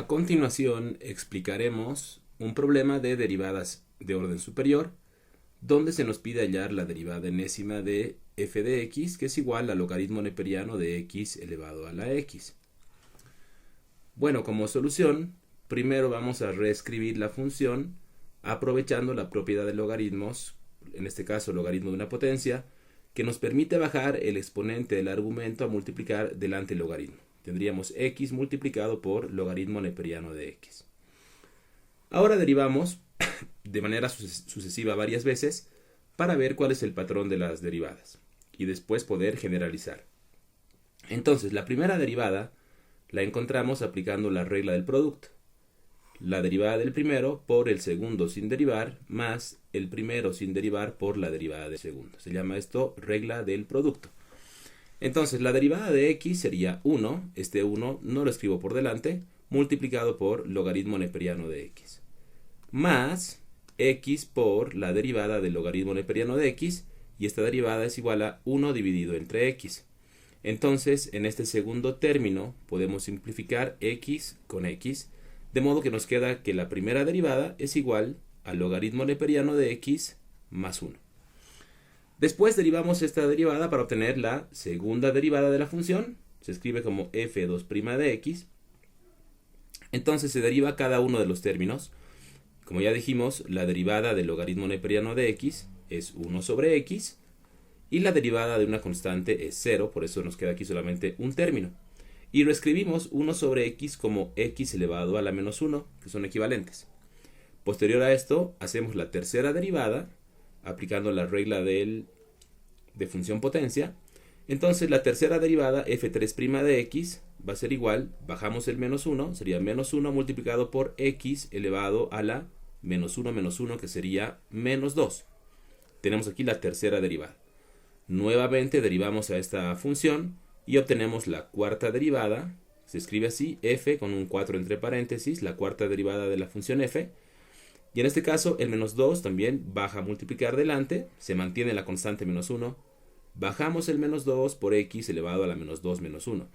A continuación explicaremos un problema de derivadas de orden superior, donde se nos pide hallar la derivada enésima de f de x, que es igual al logaritmo neperiano de x elevado a la x. Bueno, como solución, primero vamos a reescribir la función aprovechando la propiedad de logaritmos, en este caso logaritmo de una potencia, que nos permite bajar el exponente del argumento a multiplicar delante el logaritmo. Tendríamos x multiplicado por logaritmo neperiano de x. Ahora derivamos de manera sucesiva varias veces para ver cuál es el patrón de las derivadas y después poder generalizar. Entonces, la primera derivada la encontramos aplicando la regla del producto. La derivada del primero por el segundo sin derivar más el primero sin derivar por la derivada del segundo. Se llama esto regla del producto. Entonces, la derivada de x sería 1, este 1 no lo escribo por delante, multiplicado por logaritmo neperiano de x, más x por la derivada del logaritmo neperiano de x, y esta derivada es igual a 1 dividido entre x. Entonces, en este segundo término podemos simplificar x con x, de modo que nos queda que la primera derivada es igual al logaritmo neperiano de x más 1. Después derivamos esta derivada para obtener la segunda derivada de la función. Se escribe como f2' de x. Entonces se deriva cada uno de los términos. Como ya dijimos, la derivada del logaritmo neperiano de x es 1 sobre x. Y la derivada de una constante es 0, por eso nos queda aquí solamente un término. Y reescribimos 1 sobre x como x elevado a la menos 1, que son equivalentes. Posterior a esto, hacemos la tercera derivada, aplicando la regla de función potencia. Entonces la tercera derivada, f3' de x, va a ser igual, bajamos el menos 1, sería menos 1 multiplicado por x elevado a la menos 1, que sería menos 2. Tenemos aquí la tercera derivada. Nuevamente derivamos a esta función y obtenemos la cuarta derivada. Se escribe así, f con un 4 entre paréntesis, la cuarta derivada de la función f. Y en este caso el menos 2 también baja a multiplicar delante, se mantiene la constante menos 1, bajamos el menos 2 por x elevado a la menos 2 menos 1.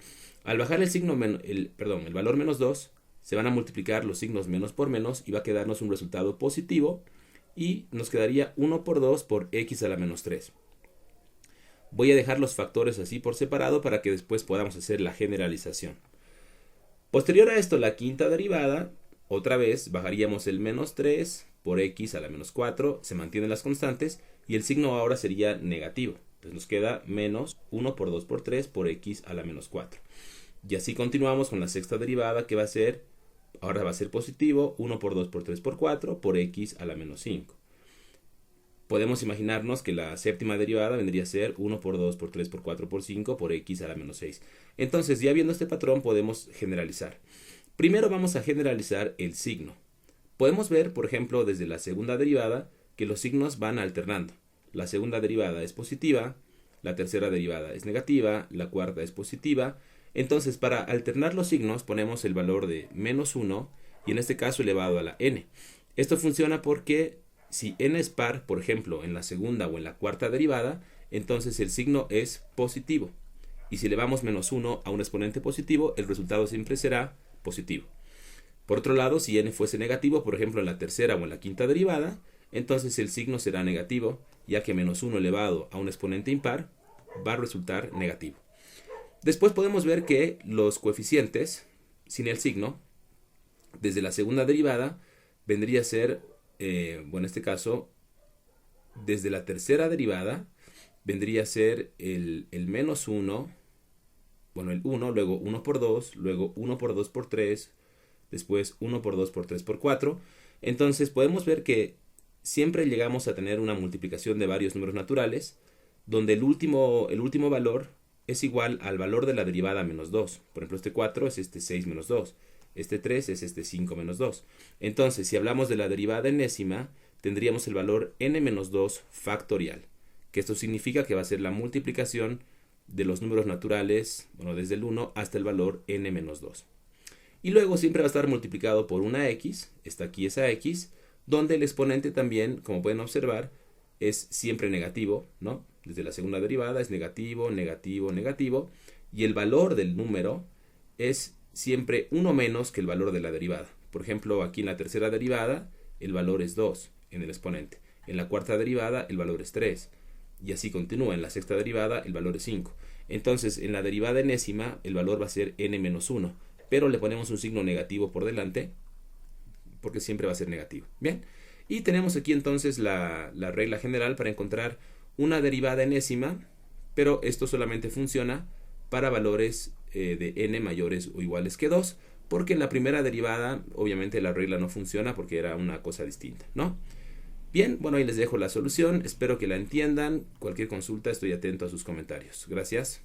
Al bajar el valor menos 2, se van a multiplicar los signos menos por menos y va a quedarnos un resultado positivo y nos quedaría 1 por 2 por x a la menos 3. Voy a dejar los factores así por separado para que después podamos hacer la generalización. Posterior a esto, la quinta derivada, otra vez bajaríamos el menos 3 por x a la menos 4, se mantienen las constantes y el signo ahora sería negativo. Entonces nos queda menos 1 por 2 por 3 por x a la menos 4. Y así continuamos con la sexta derivada que ahora va a ser positivo, 1 por 2 por 3 por 4 por x a la menos 5. Podemos imaginarnos que la séptima derivada vendría a ser 1 por 2 por 3 por 4 por 5 por x a la menos 6. Entonces, ya viendo este patrón, podemos generalizar. Primero vamos a generalizar el signo. Podemos ver, por ejemplo, desde la segunda derivada, que los signos van alternando. La segunda derivada es positiva, la tercera derivada es negativa, la cuarta es positiva. Entonces, para alternar los signos, ponemos el valor de menos 1 y en este caso elevado a la n. Esto funciona porque si n es par, por ejemplo, en la segunda o en la cuarta derivada, entonces el signo es positivo. Y si elevamos menos 1 a un exponente positivo, el resultado siempre será positivo. Por otro lado, si n fuese negativo, por ejemplo en la tercera o en la quinta derivada, entonces el signo será negativo, ya que menos 1 elevado a un exponente impar va a resultar negativo. Después podemos ver que los coeficientes, sin el signo, desde la segunda derivada, vendría a ser, en este caso, desde la tercera derivada, vendría a ser el menos 1, el 1, luego 1 por 2, luego 1 por 2 por 3, después 1 por 2 por 3 por 4. Entonces podemos ver que siempre llegamos a tener una multiplicación de varios números naturales, donde el último valor es igual al valor de la derivada menos 2. Por ejemplo, este 4 es este 6 menos 2. Este 3 es este 5 menos 2. Entonces, si hablamos de la derivada enésima, tendríamos el valor n menos 2 factorial, que esto significa que va a ser la multiplicación de los números naturales, desde el 1 hasta el valor n menos 2. Y luego siempre va a estar multiplicado por una x, está aquí esa x, donde el exponente también, como pueden observar, es siempre negativo, ¿no? Desde la segunda derivada es negativo, negativo, negativo, y el valor del número es siempre uno menos que el valor de la derivada. Por ejemplo, aquí en la tercera derivada el valor es 2 en el exponente. En la cuarta derivada el valor es 3. Y así continúa. En la sexta derivada el valor es 5. Entonces, en la derivada enésima el valor va a ser n-1. Pero le ponemos un signo negativo por delante porque siempre va a ser negativo. Bien. Y tenemos aquí entonces la regla general para encontrar una derivada enésima, pero esto solamente funciona para valores de n mayores o iguales que 2, porque en la primera derivada obviamente la regla no funciona porque era una cosa distinta, ¿no? Bien, bueno, ahí les dejo la solución, espero que la entiendan. Cualquier consulta estoy atento a sus comentarios. Gracias.